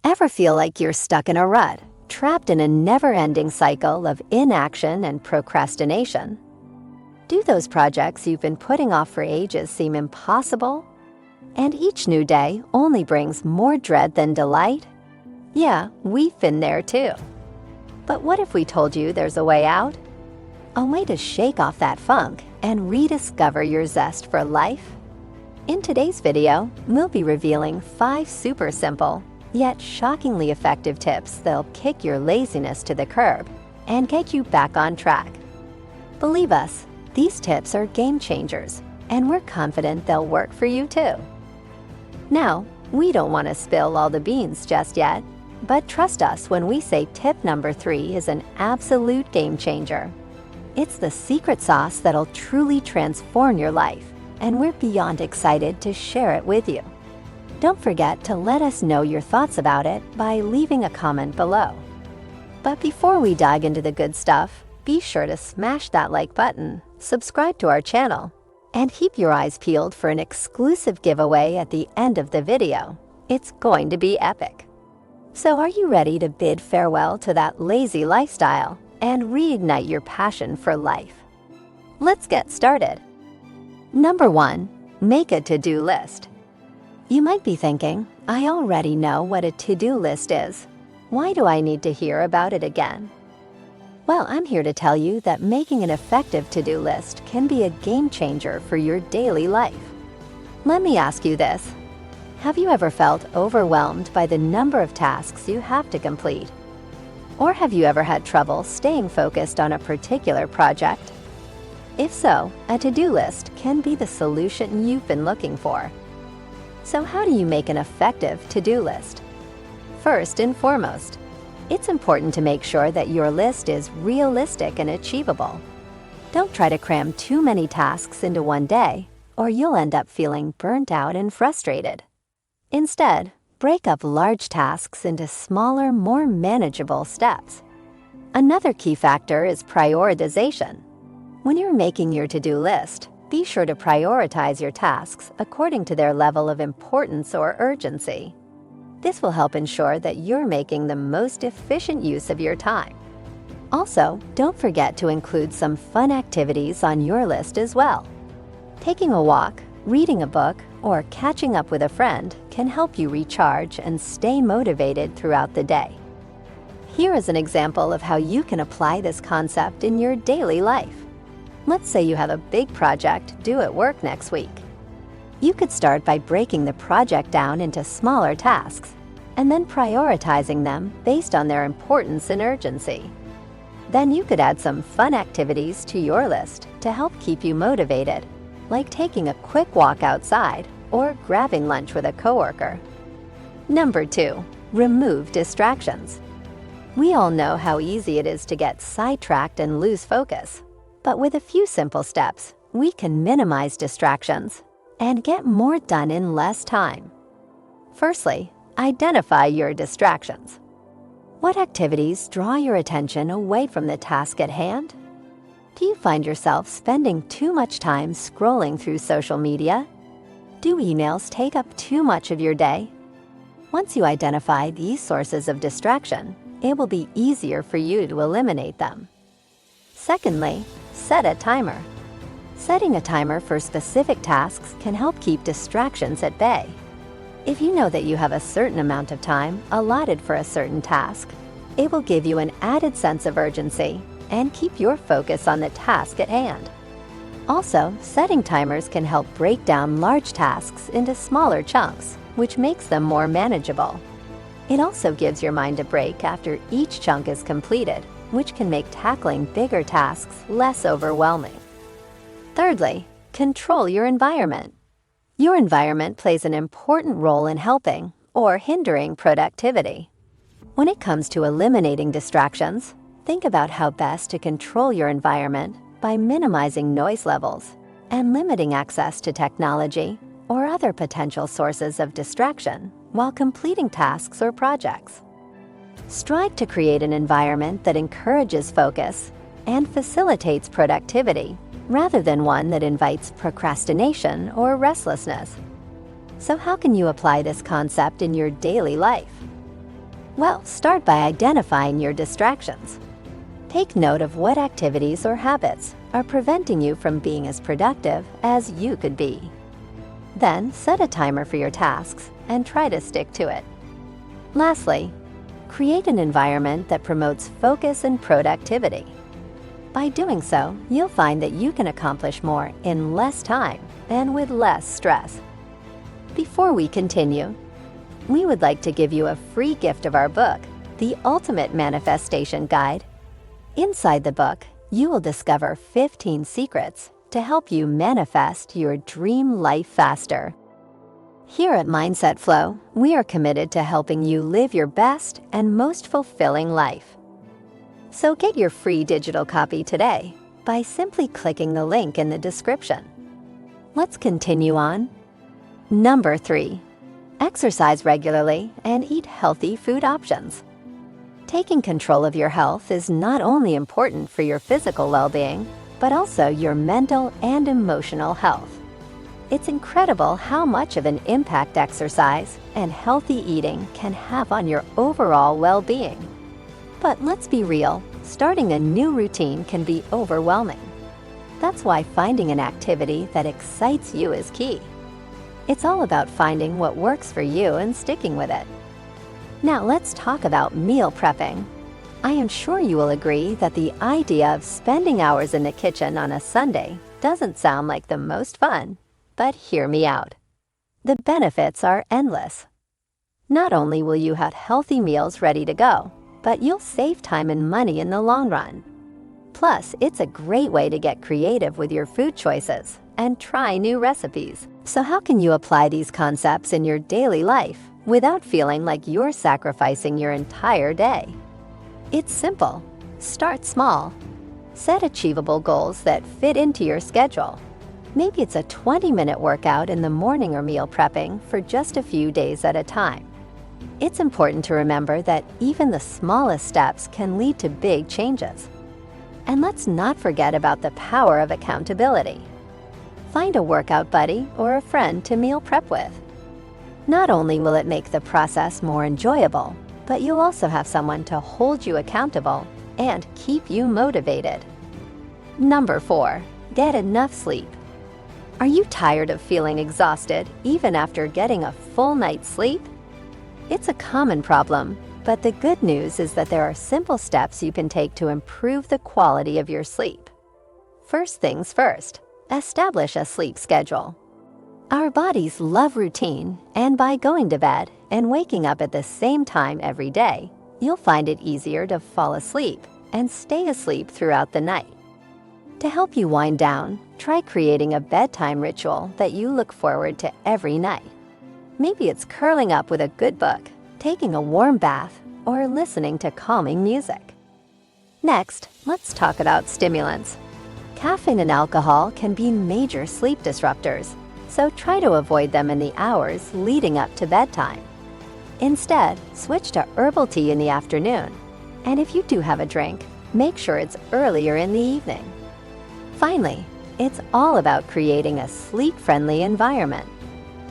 Ever feel like you're stuck in a rut, trapped in a never-ending cycle of inaction and procrastination? Do those projects you've been putting off for ages seem impossible? And each new day only brings more dread than delight? Yeah, we've been there too. But what if we told you there's a way out? A way to shake off that funk and rediscover your zest for life? In today's video, we'll be revealing 5 super simple, yet shockingly effective tips that'll kick your laziness to the curb and get you back on track. Believe us, these tips are game changers, and we're confident they'll work for you too. Now, we don't want to spill all the beans just yet, but trust us when we say tip number 3 is an absolute game changer. It's the secret sauce that'll truly transform your life, and we're beyond excited to share it with you. Don't forget to let us know your thoughts about it by leaving a comment below. But before we dive into the good stuff, be sure to smash that like button, subscribe to our channel, and keep your eyes peeled for an exclusive giveaway at the end of the video. It's going to be epic. So are you ready to bid farewell to that lazy lifestyle and reignite your passion for life? Let's get started. Number 1, make a to-do list. You might be thinking, I already know what a to-do list is. Why do I need to hear about it again? Well, I'm here to tell you that making an effective to-do list can be a game changer for your daily life. Let me ask you this. Have you ever felt overwhelmed by the number of tasks you have to complete? Or have you ever had trouble staying focused on a particular project? If so, a to-do list can be the solution you've been looking for. So how do you make an effective to-do list? First and foremost, it's important to make sure that your list is realistic and achievable. Don't try to cram too many tasks into one day, or you'll end up feeling burnt out and frustrated. Instead, break up large tasks into smaller, more manageable steps. Another key factor is prioritization. When you're making your to-do list, be sure to prioritize your tasks according to their level of importance or urgency. This will help ensure that you're making the most efficient use of your time. Also, don't forget to include some fun activities on your list as well. Taking a walk, reading a book, or catching up with a friend can help you recharge and stay motivated throughout the day. Here is an example of how you can apply this concept in your daily life. Let's say you have a big project due at work next week. You could start by breaking the project down into smaller tasks and then prioritizing them based on their importance and urgency. Then you could add some fun activities to your list to help keep you motivated, like taking a quick walk outside or grabbing lunch with a coworker. Number 2, remove distractions. We all know how easy it is to get sidetracked and lose focus. But with a few simple steps, we can minimize distractions and get more done in less time. Firstly, identify your distractions. What activities draw your attention away from the task at hand? Do you find yourself spending too much time scrolling through social media? Do emails take up too much of your day? Once you identify these sources of distraction, it will be easier for you to eliminate them. Secondly, set a timer. Setting a timer for specific tasks can help keep distractions at bay. If you know that you have a certain amount of time allotted for a certain task, it will give you an added sense of urgency and keep your focus on the task at hand. Also, setting timers can help break down large tasks into smaller chunks, which makes them more manageable. It also gives your mind a break after each chunk is completed, which can make tackling bigger tasks less overwhelming. Thirdly, control your environment. Your environment plays an important role in helping or hindering productivity. When it comes to eliminating distractions, think about how best to control your environment by minimizing noise levels and limiting access to technology or other potential sources of distraction while completing tasks or projects. Strive to create an environment that encourages focus and facilitates productivity, rather than one that invites procrastination or restlessness. So how can you apply this concept in your daily life? Well, start by identifying your distractions. Take note of what activities or habits are preventing you from being as productive as you could be. Then, set a timer for your tasks and try to stick to it. Lastly, create an environment that promotes focus and productivity. By doing so, you'll find that you can accomplish more in less time and with less stress. Before we continue, we would like to give you a free gift of our book, The Ultimate Manifestation Guide. Inside the book, you will discover 15 secrets to help you manifest your dream life faster. Here at Mindset Flow, we are committed to helping you live your best and most fulfilling life. So get your free digital copy today by simply clicking the link in the description. Let's continue on. Number 3. Exercise regularly and eat healthy food options. Taking control of your health is not only important for your physical well-being, but also your mental and emotional health. It's incredible how much of an impact exercise and healthy eating can have on your overall well-being. But let's be real, starting a new routine can be overwhelming. That's why finding an activity that excites you is key. It's all about finding what works for you and sticking with it. Now let's talk about meal prepping. I am sure you will agree that the idea of spending hours in the kitchen on a Sunday doesn't sound like the most fun, but hear me out. The benefits are endless. Not only will you have healthy meals ready to go, but you'll save time and money in the long run. Plus, it's a great way to get creative with your food choices and try new recipes. So how can you apply these concepts in your daily life without feeling like you're sacrificing your entire day? It's simple. Start small. Set achievable goals that fit into your schedule. Maybe it's a 20-minute workout in the morning or meal prepping for just a few days at a time. It's important to remember that even the smallest steps can lead to big changes. And let's not forget about the power of accountability. Find a workout buddy or a friend to meal prep with. Not only will it make the process more enjoyable, but you'll also have someone to hold you accountable and keep you motivated. Number 4. Get enough sleep. Are you tired of feeling exhausted even after getting a full night's sleep? It's a common problem, but the good news is that there are simple steps you can take to improve the quality of your sleep. First things first, establish a sleep schedule. Our bodies love routine, and by going to bed and waking up at the same time every day, you'll find it easier to fall asleep and stay asleep throughout the night. To help you wind down, try creating a bedtime ritual that you look forward to every night. Maybe it's curling up with a good book, taking a warm bath, or listening to calming music. Next, let's talk about stimulants. Caffeine and alcohol can be major sleep disruptors, so try to avoid them in the hours leading up to bedtime. Instead, switch to herbal tea in the afternoon, and if you do have a drink, make sure it's earlier in the evening. Finally, it's all about creating a sleep-friendly environment.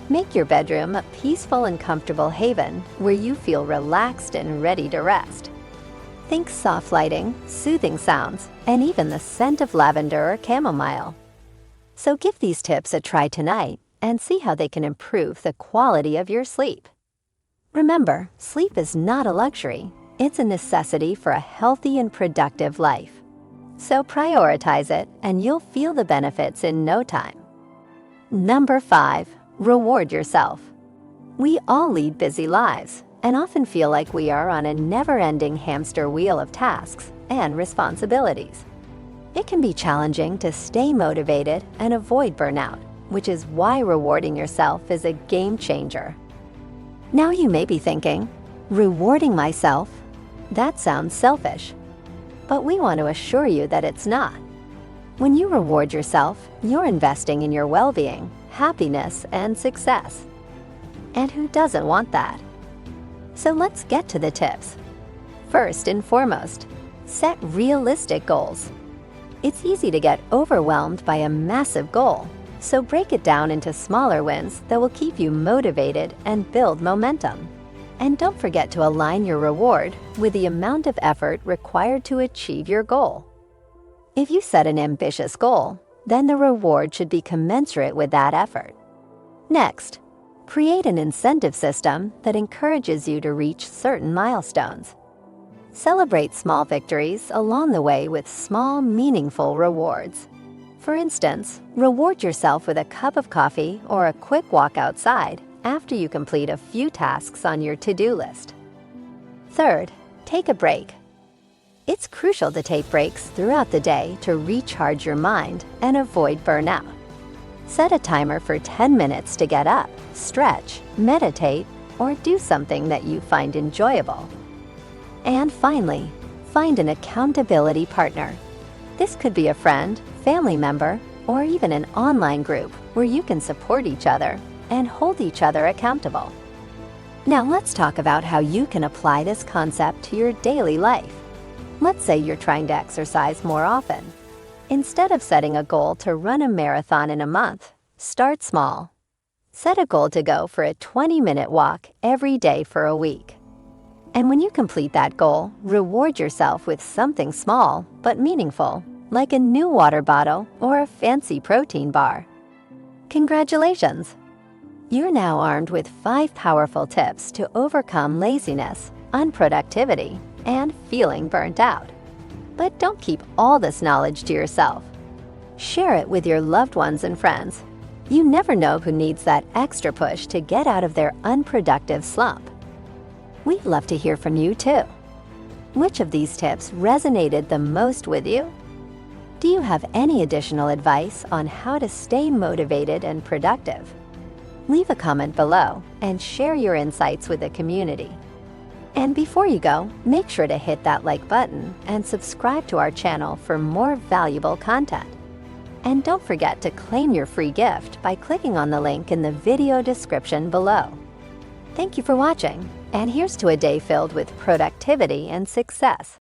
Make your bedroom a peaceful and comfortable haven where you feel relaxed and ready to rest. Think soft lighting, soothing sounds, and even the scent of lavender or chamomile. So give these tips a try tonight and see how they can improve the quality of your sleep. Remember, sleep is not a luxury. It's a necessity for a healthy and productive life. So prioritize it and you'll feel the benefits in no time. Number 5. Reward yourself. We all lead busy lives and often feel like we are on a never-ending hamster wheel of tasks and responsibilities. It can be challenging to stay motivated and avoid burnout, which is why rewarding yourself is a game changer. Now you may be thinking, rewarding myself? That sounds selfish. But we want to assure you that it's not. When you reward yourself, you're investing in your well-being, happiness, and success. And who doesn't want that? So let's get to the tips. First and foremost, set realistic goals. It's easy to get overwhelmed by a massive goal, so break it down into smaller wins that will keep you motivated and build momentum. And don't forget to align your reward with the amount of effort required to achieve your goal. If you set an ambitious goal, then the reward should be commensurate with that effort. Next, create an incentive system that encourages you to reach certain milestones. Celebrate small victories along the way with small, meaningful rewards. For instance, reward yourself with a cup of coffee or a quick walk outside after you complete a few tasks on your to-do list. Third, take a break. It's crucial to take breaks throughout the day to recharge your mind and avoid burnout. Set a timer for 10 minutes to get up, stretch, meditate, or do something that you find enjoyable. And finally, find an accountability partner. This could be a friend, family member, or even an online group where you can support each other and hold each other accountable. Now let's talk about how you can apply this concept to your daily life. Let's say you're trying to exercise more often. Instead of setting a goal to run a marathon in a month, start small. Set a goal to go for a 20-minute walk every day for a week. And when you complete that goal, reward yourself with something small but meaningful, like a new water bottle or a fancy protein bar. Congratulations! You're now armed with 5 powerful tips to overcome laziness, unproductivity, and feeling burnt out. But don't keep all this knowledge to yourself. Share it with your loved ones and friends. You never know who needs that extra push to get out of their unproductive slump. We'd love to hear from you too. Which of these tips resonated the most with you? Do you have any additional advice on how to stay motivated and productive? Leave a comment below and share your insights with the community. And before you go, make sure to hit that like button and subscribe to our channel for more valuable content. And don't forget to claim your free gift by clicking on the link in the video description below. Thank you for watching, and here's to a day filled with productivity and success.